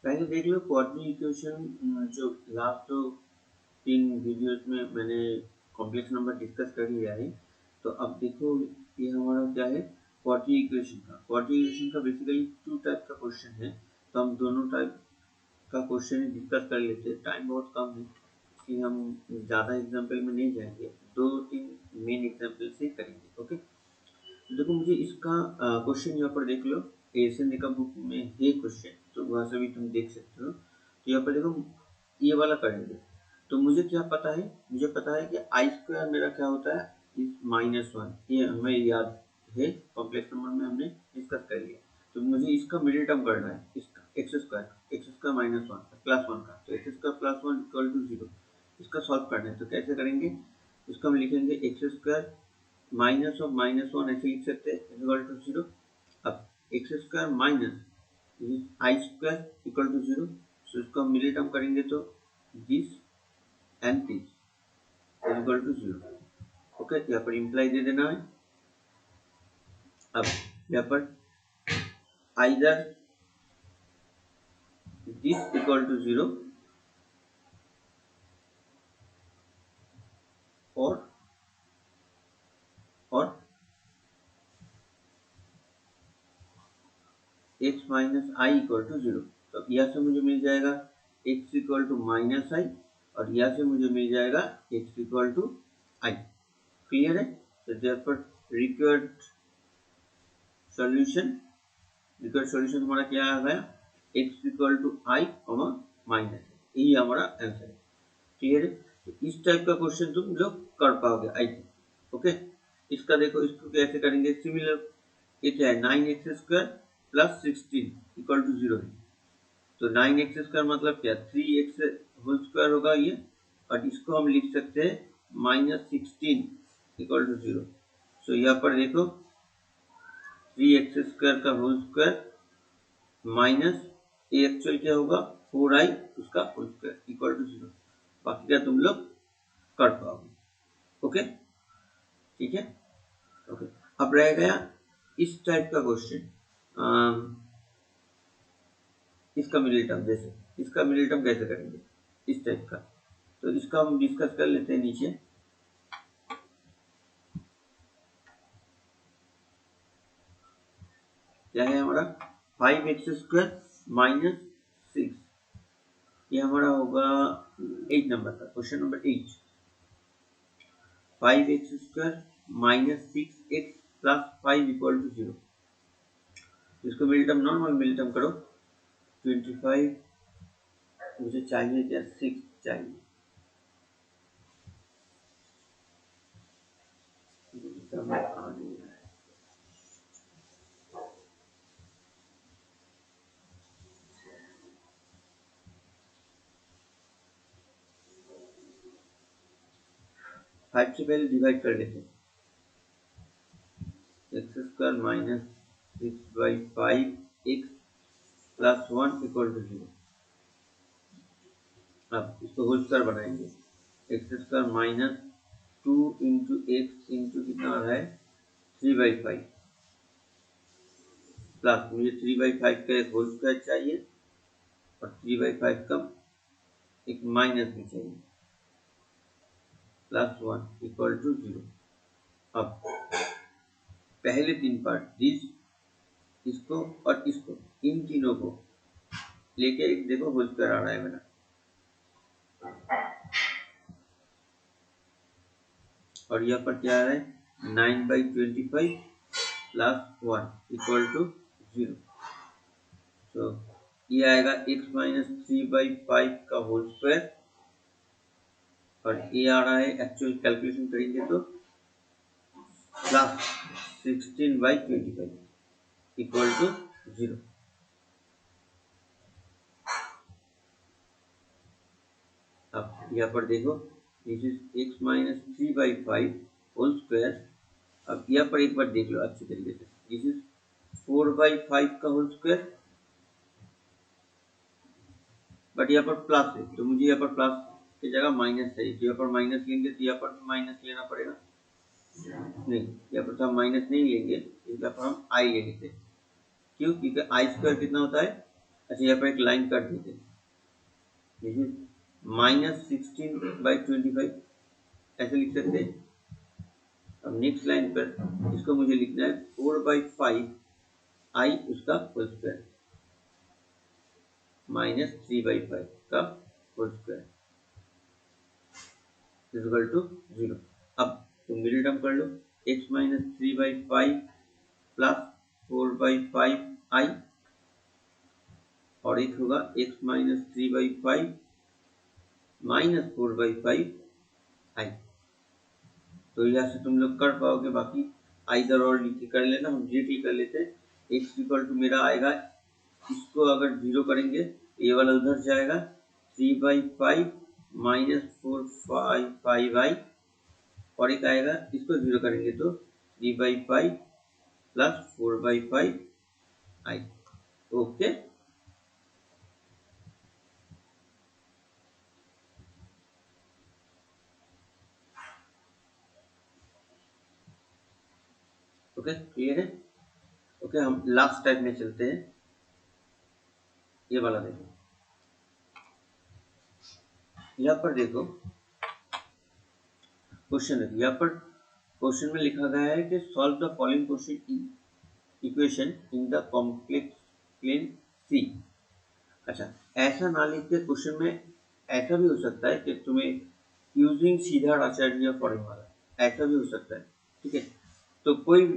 पहले देख लो quadratic equation जो लास्ट 3 वीडियोस में मैंने कॉम्प्लेक्स नंबर डिस्कस कर लिया है। तो अब देखो ये हमारा क्या है क्वाड्रेटिक इक्वेशन का। क्वाड्रेटिक इक्वेशन का बेसिकली 2 टाइप का क्वेश्चन है, तो हम दोनों टाइप का क्वेश्चन डिस्कस कर लेते हैं। टाइम बहुत कम है इसलिए हम ज़्यादा एग्जाम्पल में नहीं जाएंगे, 2-3 मेन एग्जाम्पल से करेंगे। ओके, देखो मुझे इसका क्वेश्चन यहाँ पर देख लो, एशियन का बुक में है क्वेश्चन, तो वहाँ से भी तुम देख सकते हो। तो यहाँ पर देखो ये वाला करेंगे। तो मुझे क्या पता है, मुझे पता है कि आई स्क्वायर मेरा क्या होता है इस -1, ये हमें याद है, कॉम्प्लेक्स नंबर में हमने डिस्कस कर लिया। तो मुझे इसका मिडिल टर्म करना है, इसका x स्क्वायर -1 +1 का, तो x स्क्वायर +1 = 0, इसका सॉल्व करना है। तो कैसे करेंगे, इसको हम लिखेंगे x स्क्वायर माइनस ऑफ -1 ऐसे लिख सकते हैं इक्वल टू 0। अब X square minus I square equal to 0, so इसको हम मिडिल टर्म करेंगे तो this and this equal to 0। Okay, यहाँ पर इम्प्लाई दे देना है। अब यहाँ पर आइदर दिस इक्वल टू 0 और x minus I equal to 0। तो यहाँ से मुझे मिल जाएगा x equal to minus I, और यहाँ से मुझे मिल जाएगा x equal to I. Clear है? तो देयरफॉर रिक्वायर्ड सॉल्यूशन हमारा क्या आ गया, x equal to I minus, यही हमारा आंसर है। क्लियर है? तो इस टाइप का क्वेश्चन तुम लोग कर पाओगे आई थिंक। ओके, इसका देखो, इसको कैसे करेंगे, सिमिलर ये क्या है 9x² + 16 इक्वल टू 0 है। तो 9x² मतलब क्या, 3x² होगा ये, और इसको हम लिख सकते हैं -16 इक्वल टू 0। सो यहाँ पर देखो 3x² का होल स्क्वायर माइनस ये एक्चुअल क्या होगा 4i उसका होल स्क्वायर इक्वल टू 0। बाकी का तुम लोग कर पाओगे। ओके, ठीक है। ओके, अब रह गया इस टाइप का क्वेश्चन, इसका मिडिल टर्म, जैसे इसका मिडिल टर्म कैसे करेंगे इस टाइप का, तो इसका हम डिस्कस कर लेते हैं नीचे। क्या है हमारा 5x² - 6, ये हमारा होगा 8 नंबर का question number 8। 5x² - 6x + 5 equal to 0। इसको middle term, normal middle term करो। 25 मुझे चाहिए क्या, 6 चाहिए, समझ आ नहीं रहा है। 5 से पहले डिवाइड कर लेते हैं, x² - 6/5x + 1 इक्वल टू 0। अब इसको होल स्क्वायर बनाएंगे, x² - 2 इंटू एक्स इंटू कितना आ रहा है 3/5 प्लस, मुझे 3/5 का एक होल स्क्वायर चाहिए और 3/5 का एक माइनस भी चाहिए, +1 इक्वल टू 0। अब पहले 3 पार्ट, दिस, इसको और इसको, इन तीनों को लेके एक देखो होल स्क्वायर आ रहा है मेरा, और यहाँ पर क्या आ रहा है 9/25 + 1 इक्वल टू 0। तो ये आएगा x - 3/5 का होल स्क्वायर, और ये आ रहा है, एक्चुअल कैलकुलेशन करेंगे तो +16/25 इक्वल टू 0। अब यहाँ पर देखो this is x - 3/5 whole square. अब यहाँ पर एक बार देख लो अच्छी तरीके से, दिस इज 4/5 का होल स्क्वायर, बट यहाँ पर प्लस है, तो मुझे यहाँ पर प्लस की जगह माइनस चाहिए, तो यहाँ पर माइनस लेंगे तो यहाँ पर भी माइनस लेना पड़ेगा। नहीं, यहाँ पर हम माइनस नहीं लेंगे, यहाँ पर हम आई ले लेते हैं। क्यों? क्योंकि आई स्क्वायर कितना होता है अच्छा यहाँ पर एक लाइन काट देते हैं, देखिए -16/25 ऐसे लिख सकते हैं। अब नेक्स्ट लाइन पर इसको मुझे लिखना है 4/5 आई उसका होल स्क्वायर -3/5 का होल स्क्वायर इक्वल टू 0। अब तुम मिडिल टर्म कर लो, x - 3/5 प्लस 4/5 आई, और एक होगा x - 3/5 माइनस 4/5 आई। तो यहाँ से तुम लोग कर पाओगे, बाकी आइदर और लिख कर लेना, हम डायरेक्टली कर लेते हैं। x इक्वल टू मेरा आएगा, इसको अगर 0 करेंगे ये वाला उधर जाएगा, 3/5 माइनस 4/5 आई, और एक आएगा इसको 0 करेंगे तो 3/5 प्लस 4/5 आई। ओके, ओके क्लियर है। ओके, हम लास्ट टाइप में चलते हैं। ये वाला देखो, यहाँ पर देखो क्वेश्चन है, यहाँ पर क्वेश्चन में लिखा गया है कि solve the following question equation in the complex plane C. अच्छा, ऐसा ना लिख के क्वेश्चन में ऐसा भी हो सकता है कि तुम्हें यूजिंग सीधा आचार्य फॉर्मूला, ऐसा भी हो सकता है, ठीक है। तो कोई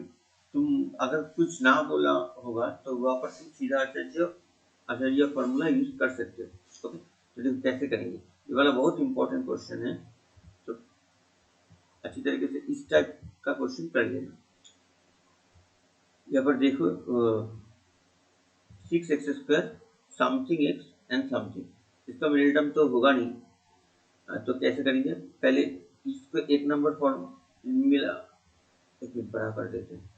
तुम अगर कुछ ना बोला होगा तो वहाँ पर तुम सीधा आचार्य फॉर्मूला यूज कर सकते हो। ओके, तो देखो कैसे करेंगे, ये वाला बहुत इंपॉर्टेंट क्वेश्चन है, तो अच्छी तरीके से इस टाइप का क्वेश्चन कर लेना। यहाँ पर देखो 6x² something x and something, इसका मिडिल टर्म तो होगा नहीं, तो कैसे करेंगे, पहले इसको एक नंबर फॉर्म मिला, एक मिनट बड़ा कर देते हैं।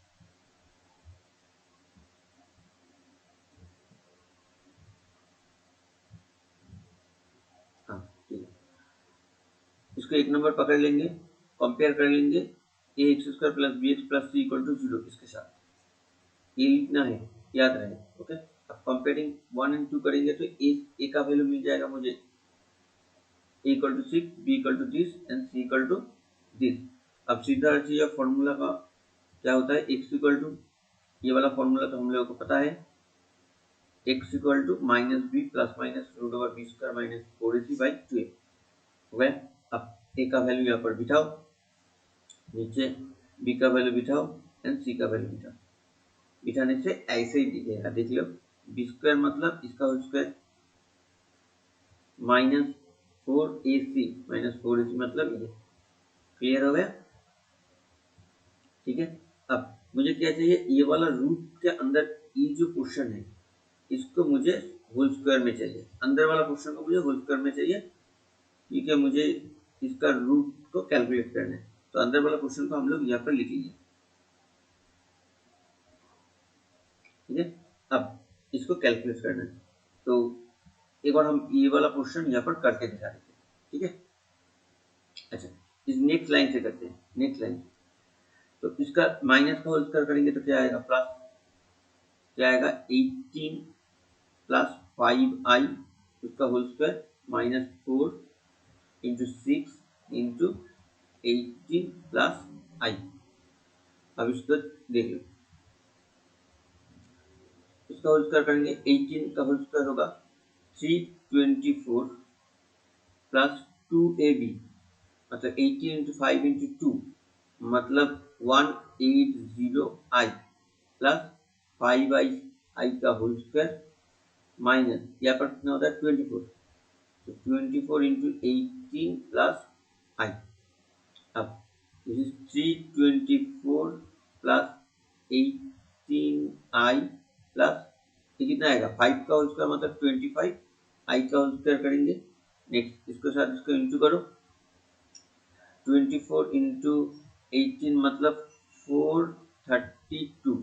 हाँ ठीक है, इसको एक नंबर पकड़ लेंगे, कंपेयर कर लेंगे ax² plus bx plus c equal to 0, इसके साथ ये लिखना है, याद रहे। ओके, अब कंपेयरिंग 1 एंड 2 करेंगे तो a का वैल्यू मिल जाएगा मुझे a equal to 6, b equal to this and c equal to this. अब सीधा या फॉर्मूला का क्या होता है, x इक्वल टू, ये वाला फॉर्मूला तो हम लोगों को पता है, x equal to minus B plus minus root over B square minus 4ac/2a हो गया। अब a का वैल्यू यहाँ पर बिठाओ, नीचे b का वैल्यू बिठाओ एंड c का वैल्यू बिठाओ, बिठाने से ऐसे ही दिखेगा, देख लो बी स्क्वायर मतलब इसका whole square -4ac minus 4ac मतलब ये, क्लियर हो गया, ठीक है। अब मुझे क्या चाहिए, ये वाला रूट के अंदर ये जो पोर्शन है इसको मुझे होल स्क्वायर में चाहिए, अंदर वाला पोर्शन को मुझे होल स्क्वायर में चाहिए, ठीक है। मुझे इसका रूट को कैलकुलेट करना है, तो अंदर वाला पोर्शन को हम लोग यहाँ पर लिख लीजिए, ठीक है। अब इसको कैलकुलेट करना है, तो एक बार हम ये वाला पोर्शन यहाँ पर करके दिखा देते हैं, ठीक है। अच्छा, इस नेक्स्ट लाइन से करते हैं, नेक्स्ट लाइन, तो इसका माइनस का होल स्क्वायर करेंगे तो क्या आएगा, प्लस, क्या आएगा 18 प्लस 5i उसका whole square minus 4 into 6 into 18 plus I. अब इसको देख लो, इसका होल स्क्वायर करेंगे, 18 का होल स्क्वायर होगा 324 प्लस 2ab, मतलब 18 इंटू 5 इंटू 2 मतलब 180i प्लस 5i का होल स्क्वायर माइनस यहाँ पर कितना होता है 24, तो 24 इंटू 18 प्लस आई। अब this is 324 plus 18i plus ये कितना आएगा 5 का होल स्क्वायर मतलब 25, आई का होल स्क्वायर करेंगे, नेक्स्ट इसके साथ इसको इंटू करो, 24 इंटू 18 मतलब 432,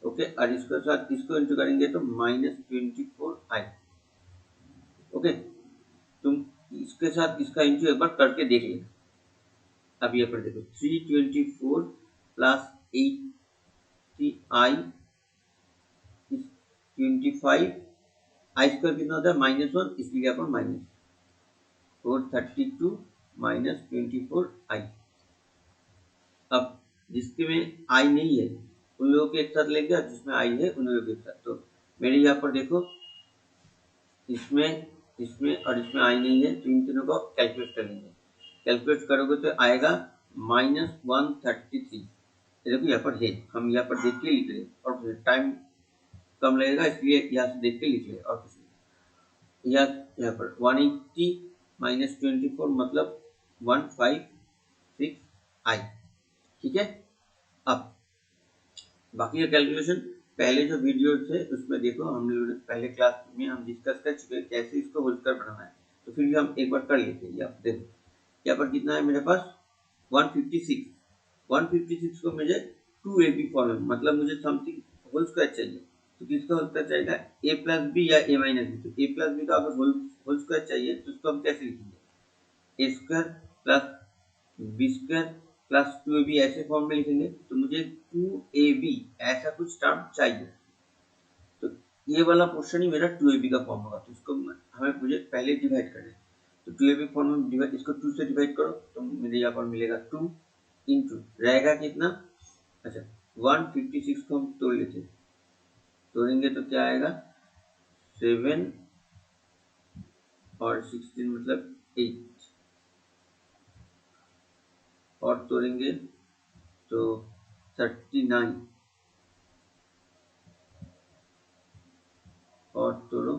ओके, और इसके साथ इसको इंटू करेंगे तो -24i। ओके, तुम इसके साथ इसका इंटू एक बार करके देख लेना। अब ये पर देखो 324 प्लस 80i 25 आई स्क्वायर कितना होता है -1, इसलिए यहाँ पर -432 माइनस 24i। अब जिसके में आई नहीं है उन लोगों के एक साथ लेंगे, और जिसमें आई है उन लोगों के एक साथ। तो मेरे यहाँ पर देखो इसमें इसमें और इसमें आई नहीं है, तो इन तीनों को कैलकुलेट कर लेंगे। कैलकुलेट करोगे तो आएगा -133। देखो यहाँ पर है, हम यहाँ पर देख के लिख रहे और टाइम कम लगेगा इसलिए यहाँ से देख के लिख ले और कुछ नहीं। यहाँ पर 180 माइनस 24 मतलब 156i। ठीक है। अब बाकी का कैलकुलेशन पहले जो वीडियो थे उसमें देखो, हम लोग पहले क्लास में हम डिस्कस कर चुके हैं कैसे इसको होल स्क्वायर बनाना है, तो फिर भी हम एक बार कर लेते हैं। यहाँ देखो यहाँ पर कितना है मेरे पास 156। 156 को मुझे 2ab फॉर्म में, मतलब मुझे समथिंग होल स्क्वायर चाहिए, तो किसका होल स्क्वायर चाहिए a प्लस बी या a माइनस बी। तो a प्लस बी का अगर होल स्क्वायर चाहिए तो उसको हम कैसे लिखेंगे, a square plus B square plus 2ab ऐसे फॉर्म में लिखेंगे। तो मुझे 2ab ऐसा कुछ टर्म चाहिए, तो ये वाला पोर्शन ही मेरा 2ab का फॉर्म होगा। तो इसको मुझे पहले डिवाइड करना है, तो 2ab फॉर्म में डिवाइड, इसको 2 से डिवाइड करो तो मुझे यहाँ पर मिलेगा 2 इंटू रहेगा कितना, अच्छा 156 को हम तोड़ लेते हैं, तोड़ेंगे तो क्या आएगा 7 और 16 मतलब 8, और तोड़ेंगे तो 39 और तोड़ो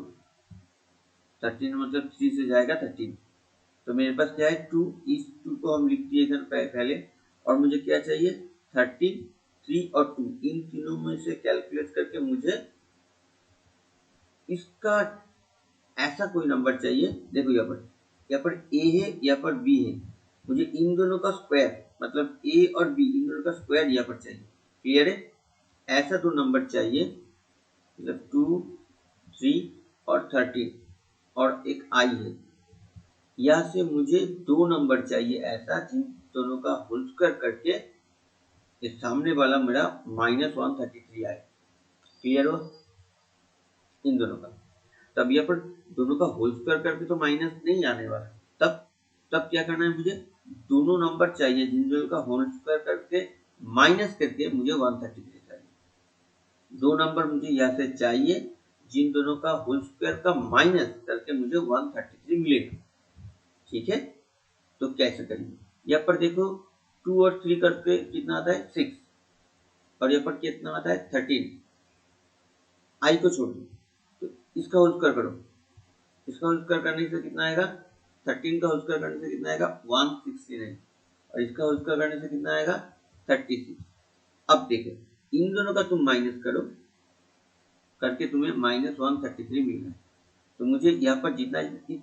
13 मतलब 3 से जाएगा 13। तो मेरे पास क्या है 2, इस 2 को हम लिख दिए इधर पहले, और मुझे क्या चाहिए 13, 3 और 2, इन तीनों में से कैलकुलेट करके मुझे इसका ऐसा कोई नंबर चाहिए। देखो यहाँ पर a है, यहाँ पर b है, मुझे इन दोनों का स्क्वायर मतलब a और b इन दोनों का स्क्वायर यहाँ पर चाहिए। क्लियर है, ऐसा दो नंबर चाहिए, मतलब 2, 3 और 13 और एक i है। यहाँ से मुझे दो नंबर चाहिए ऐसा जिन दोनों का होल स्क्वायर करके ये सामने वाला मेरा -133 आए। क्लियर हो इन दोनों का, तब यहाँ पर दोनों का होल स्क्वायर करके तो माइनस नहीं आने वाला। तब क्या करना है, मुझे दोनों नंबर चाहिए जिन दोनों का होल स्क्वायर करके माइनस करके मुझे 133 चाहिए। दो नंबर मुझे यहाँ से चाहिए जिन दोनों का होल स्क्वायर का माइनस करके मुझे 133 मिलेगा। ठीक है, तो कैसे करेंगे, यहाँ पर देखो 2 और 3 करके कितना आता है 6, और यहाँ पर कितना आता है 13। आई को छोड़ दो, तो इसका होल स्क्वायर करो, इसका होल स्क्वायर करने से कितना आएगा 13 का होल स्क्वायर करने से कितना आएगा 169, और इसका होल स्क्वायर करने से कितना आएगा 36। अब देखो इन दोनों का तुम माइनस करो करके तुम्हें -133 मिल रहा है। तो मुझे यहाँ पर जितना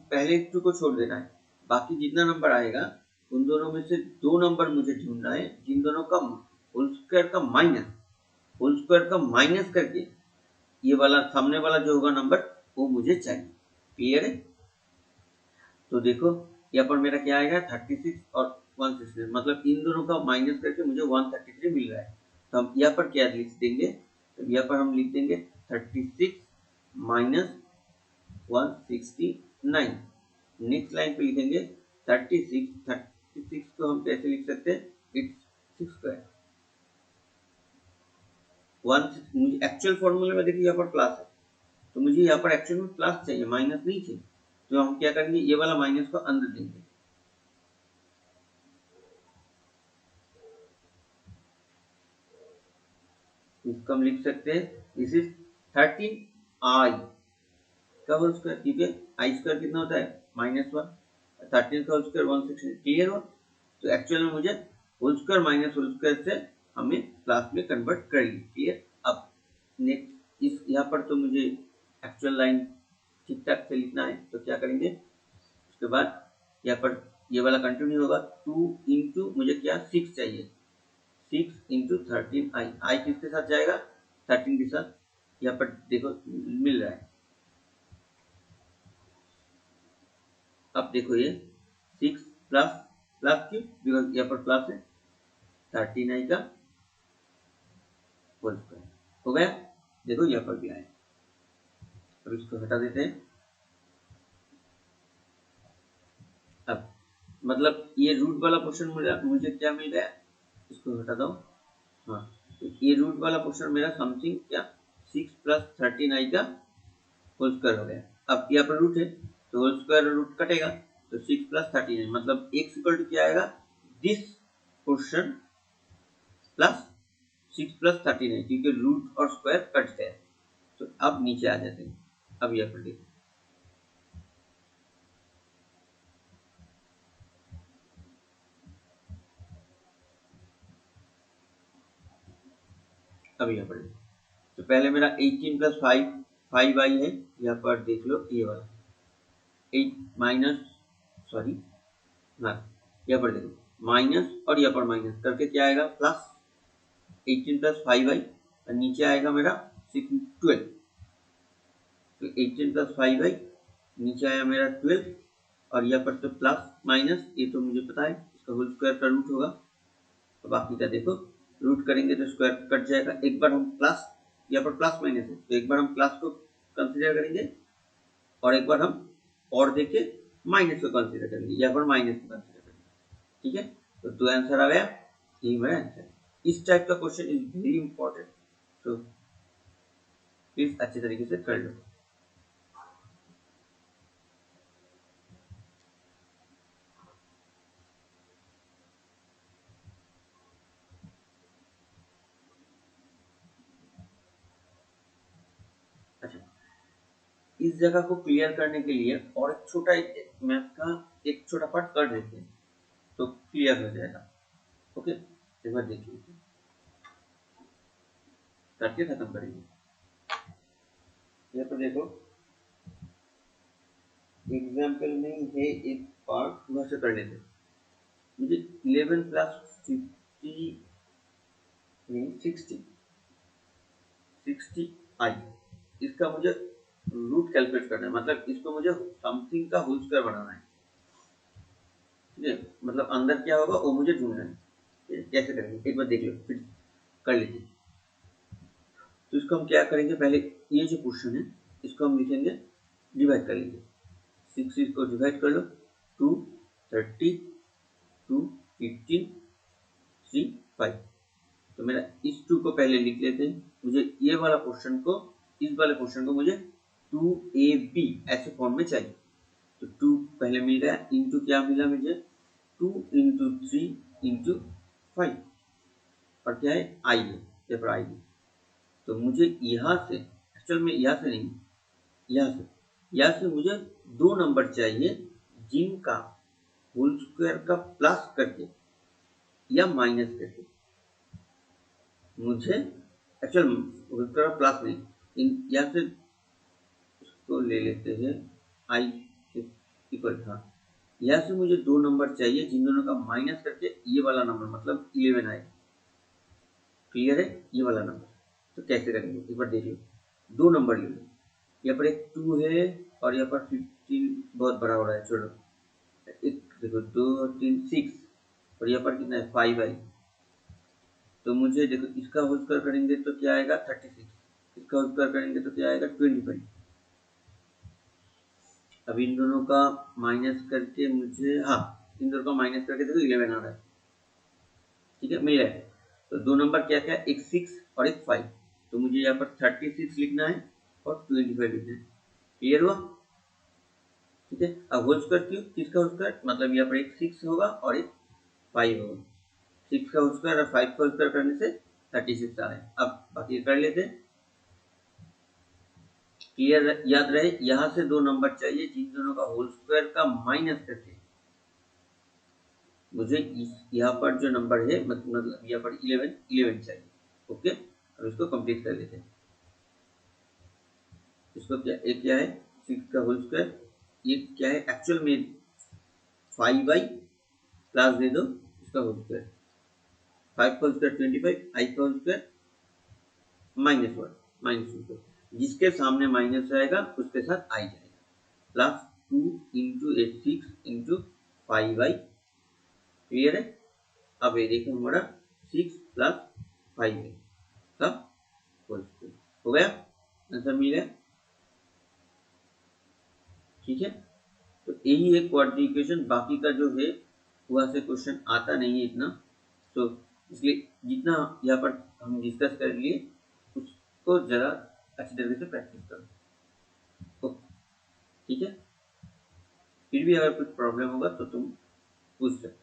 पहले 2 को छोड़ देना है, बाकी जितना नंबर आएगा उन दोनों में से दो नंबर मुझे ढूंढना है जिन दोनों का होल स्क्वायर का माइनस करके ये वाला सामने वाला जो होगा नंबर वो मुझे चाहिए। क्लियर है, तो देखो यहाँ पर मेरा क्या आएगा 36 और 169, मतलब इन दोनों का माइनस करके मुझे 133 मिल रहा है। तो हम यहाँ पर क्या लिख देंगे, तो यहाँ पर हम लिख देंगे 36 माइनस 169। नेक्स्ट लाइन पे लिखेंगे 36 को हम कैसे लिख सकते हैं, इट्स 6 स्क्वायर। मुझे एक्चुअल फॉर्मूले में देखिए यहाँ पर प्लस है, तो मुझे यहाँ पर एक्चुअल में प्लस चाहिए, माइनस नहीं चाहिए। तो हम क्या करेंगे, ये वाला माइनस को अंदर देंगे, इसको हम लिख सकते हैं दिस इज 13i का होल स्क्वायर। ठीक है, आई स्क्वायर कितना होता है -1, 13 का होल स्क्वायर 160। क्लियर हो, तो एक्चुअल में मुझे whole square minus whole square से हमें प्लस में कन्वर्ट कर ली। क्लियर, अब नेक्स्ट इस यहाँ पर तो मुझे एक्चुअल लाइन ठीक ठाक से लिखना है, तो क्या करेंगे उसके बाद यहाँ पर ये वाला कंटिन्यू होगा। 2 इंटू मुझे क्या 6 चाहिए, 6 इंटू 13i, आई किसके साथ जाएगा 13 के साथ, यहाँ पर देखो मिल रहा है। अब देखो ये 6 प्लस प्लस क्यों, बिकॉज यहाँ पर प्लस है 13i का होल स्क्वायर हो गया। देखो यहाँ पर भी आया। अब इसको हटा देते हैं। अब मतलब ये रूट वाला पोर्शन मुझे क्या मिल रहा है, इसको हटा दो। हाँ, तो ये रूट वाला पोर्शन मेरा समथिंग क्या 6 + 13i का होल स्क्वायर हो गया। अब यहाँ पर रूट है तो होल स्क्वायर रूट कटेगा, तो 6 + 13i मतलब x इक्वल टू क्या आएगा, दिस पोर्शन प्लस 6 + 13i, क्योंकि रूट और स्क्वायर कटते हैं। तो अब नीचे आ जाते हैं। अब यहाँ पर देखो, अब यहाँ पर देखो, तो पहले मेरा 18 + 5i है, यहाँ पर देख लो ये वाला 8 माइनस, सॉरी हाँ, यहाँ पर देखो माइनस और यहाँ पर माइनस करके क्या आएगा, प्लस 18 + 5i और नीचे आएगा मेरा 12। तो 18 + 5i नीचे आया मेरा 12 और यहाँ पर तो प्लस माइनस, ये तो मुझे पता है, इसका होल स्क्वायर का रूट होगा। तो बाकी का देखो, रूट करेंगे तो स्क्वायर कट जाएगा। एक बार हम प्लस, यहाँ पर प्लस माइनस है तो एक बार हम प्लस को कंसीडर करेंगे और एक बार हम और देखे माइनस को कंसीडर करेंगे, यहाँ पर माइनस को कंसीडर करेंगे। ठीक है, तो दो आंसर आ गया, यही मेरा आंसर। इस टाइप का क्वेश्चन इज वेरी इंपॉर्टेंट, तो प्लीज अच्छे तरीके से कर लो। अच्छा, इस जगह को क्लियर करने के लिए और एक छोटा मैथ का एक छोटा पार्ट कर देते हैं तो क्लियर हो जाएगा। ओके, एक बार देख लीजिए, करके खत्म करेंगे। यहाँ पर देखो एग्जाम्पल में है एक पार्ट वहां से कर लेते हैं। मुझे 11 + 50 नहीं 60 आई, इसका मुझे रूट कैलकुलेट करना है, मतलब इसको मुझे समथिंग का होल स्क्वायर बनाना है। ठीक है, मतलब अंदर क्या होगा वो मुझे ढूंढना है। कैसे करेंगे एक बार देख लो, फिर कर लीजिए। तो इसको हम क्या करेंगे, पहले ये जो क्वेश्चन है इसको हम लिखेंगे, डिवाइड कर लेंगे। 6 को डिवाइड कर लो, 2 30 2 15 3 5। तो मेरा इस 2 को पहले लिख लेते हैं। मुझे ये वाला क्वेश्चन को, इस वाले क्वेश्चन को मुझे 2ab ऐसे फॉर्म में चाहिए। तो 2 पहले मिल गया, इंटू क्या मिला मुझे, 2 × 3 × 5 और क्या है आई है, यहाँ पर आई है। तो मुझे यहाँ से, एक्चुअल में यहाँ से नहीं, यहाँ से मुझे दो नंबर चाहिए जिनका होल स्क्वायर का प्लस करके या माइनस करके मुझे, एक्चुअल होल स्क्वायर का प्लस नहीं, यहाँ से इसको ले लेते हैं आई इक्वल, हाँ यहाँ से मुझे दो नंबर चाहिए जिन दोनों का माइनस करके ये वाला नंबर मतलब 11 आए। क्लियर है ये वाला नंबर, तो कैसे करेंगे एक बार देख लो। दो नंबर ले लो, यहाँ पर एक 2 है और यहाँ पर 15 बहुत बड़ा हो रहा है, छोड़ो। एक देखो 2 3 6 और यहाँ पर कितना है 5 है। तो मुझे देखो इसका होल स्क्वायर करेंगे तो क्या आएगा 36, इसका होल स्क्वायर करेंगे तो क्या आएगा 25। अब इन दोनों का माइनस करके मुझे, हाँ इन दोनों का माइनस करके देखो 11 आ रहा है। ठीक है, मिल रहा है। तो दो नंबर क्या क्या, एक 6 और एक 5। तो मुझे यहाँ पर 36 लिखना है और 25 लिखना है। क्लियर हुआ? ठीक है, अब होल स्क्वायर क्यों, किसका होल स्क्वायर, मतलब यहाँ पर एक 6 होगा और एक 5 होगा। 6 का होल स्क्वायर और 5 का होल स्क्वायर करने से 36 आ रहा है। अब बाकी कर लेते हैं। क्लियर, याद रहे यहाँ से दो नंबर चाहिए जिन दोनों का होल स्क्वायर का माइनस करके मुझे यहाँ पर जो नंबर है मतलब यहाँ पर 11 चाहिए। ओके, अब इसको कंप्लीट कर लेते हैं। इसको क्या, एक क्या है 6 का होल स्क्वायर, ये क्या है एक्चुअल में 5i प्लस दे दो इसका होल स्क्वायर, 5 का होल स्क्वायर 25, i का होल स्क्वायर -1 जिसके सामने माइनस आएगा उसके साथ आई जाएगा, प्लस 2 × 6 × 5i। क्लियर है? अब ये देखो हमारा 6 + 5 का होल स्क्वायर हो गया, आंसर मिल गया। ठीक है। तो यही है क्वाड्रेटिक इक्वेशन, बाकी का जो है वहाँ से क्वेश्चन आता नहीं है इतना, तो इसलिए जितना यहाँ पर हम डिस्कस कर लिए उसको जरा अच्छी तरीके से प्रैक्टिस करो। ओके, ठीक है। फिर भी अगर कुछ प्रॉब्लम होगा तो तुम पूछ सकते हो।